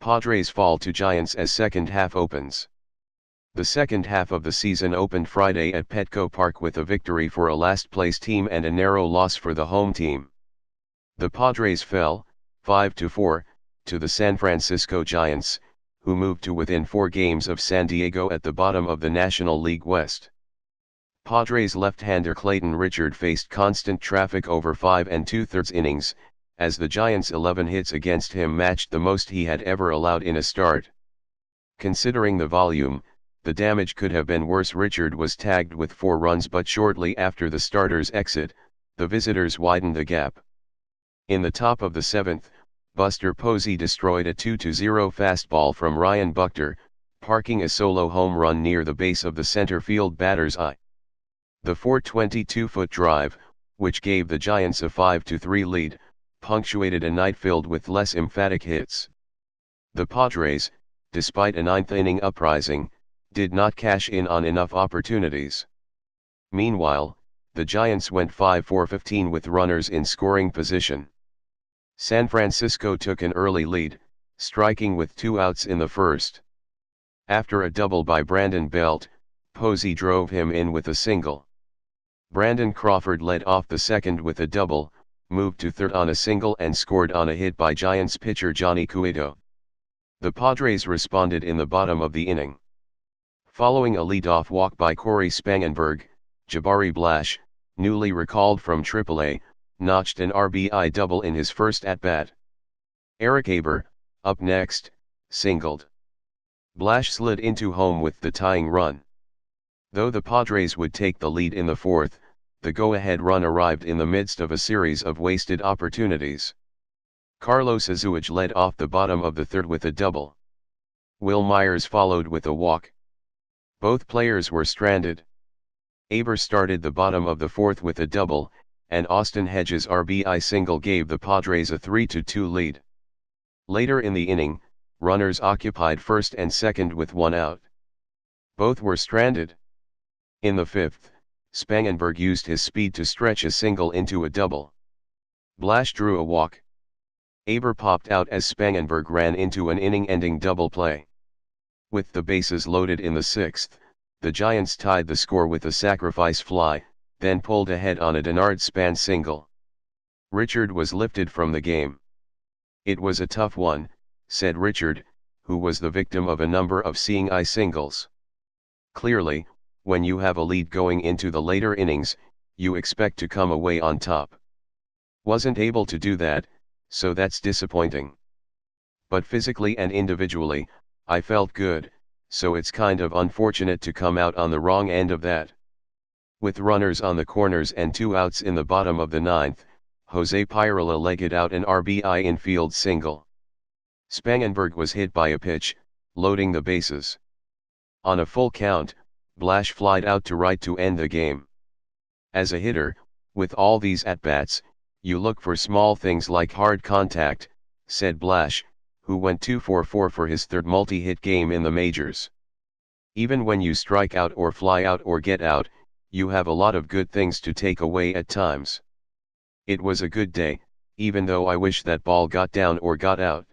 Padres fall to Giants as second half opens. The second half of the season opened Friday at Petco Park with a victory for a last-place team and a narrow loss for the home team. The Padres fell, 5-4, to the San Francisco Giants, who moved to within 4 games of San Diego at the bottom of the National League West. Padres left-hander Clayton Richard faced constant traffic over 5 2/3 innings, as the Giants' 11 hits against him matched the most he had ever allowed in a start. Considering the volume, the damage could have been worse. Richard was tagged with 4 runs, but shortly after the starter's exit, the visitors widened the gap. In the top of the 7th, Buster Posey destroyed a 2-0 fastball from Ryan Buchter, parking a solo home run near the base of the center field batter's eye. The 422-foot drive, which gave the Giants a 5-3 lead, punctuated a night filled with less emphatic hits. The Padres, despite a 9th-inning uprising, did not cash in on enough opportunities. Meanwhile, the Giants went 5-for-15 with runners in scoring position. San Francisco took an early lead, striking with 2 outs in the first. After a double by Brandon Belt, Posey drove him in with a single. Brandon Crawford led off the second with a double, moved to third on a single and scored on a hit by Giants pitcher Johnny Cueto. The Padres responded in the bottom of the inning. Following a leadoff walk by Corey Spangenberg, Jabari Blash, newly recalled from AAA, notched an RBI double in his first at-bat. Eric Aber, up next, singled. Blash slid into home with the tying run. Though the Padres would take the lead in the 4th, the go-ahead run arrived in the midst of a series of wasted opportunities. Carlos Azuaj led off the bottom of the 3rd with a double. Will Myers followed with a walk. Both players were stranded. Aber started the bottom of the 4th with a double, and Austin Hedges' RBI single gave the Padres a 3-2 lead. Later in the inning, runners occupied first and second with 1 out. Both were stranded. In the 5th, Spangenberg used his speed to stretch a single into a double. Blash drew a walk. Aber popped out as Spangenberg ran into an inning-ending double play. With the bases loaded in the 6th, the Giants tied the score with a sacrifice fly, then pulled ahead on a Denard Span single. Richard was lifted from the game. "It was a tough one," said Richard, who was the victim of a number of seeing-eye singles. "Clearly, when you have a lead going into the later innings, you expect to come away on top. Wasn't able to do that, so that's disappointing. But physically and individually, I felt good, so it's kind of unfortunate to come out on the wrong end of that." With runners on the corners and 2 outs in the bottom of the 9th, Jose Pirela legged out an RBI infield single. Spangenberg was hit by a pitch, loading the bases. On a full count, Blash flied out to right to end the game. "As a hitter, with all these at-bats, you look for small things like hard contact," said Blash, who went 2-for-4 for his 3rd multi-hit game in the majors. "Even when you strike out or fly out or get out, you have a lot of good things to take away at times. It was a good day, even though I wish that ball got down or got out."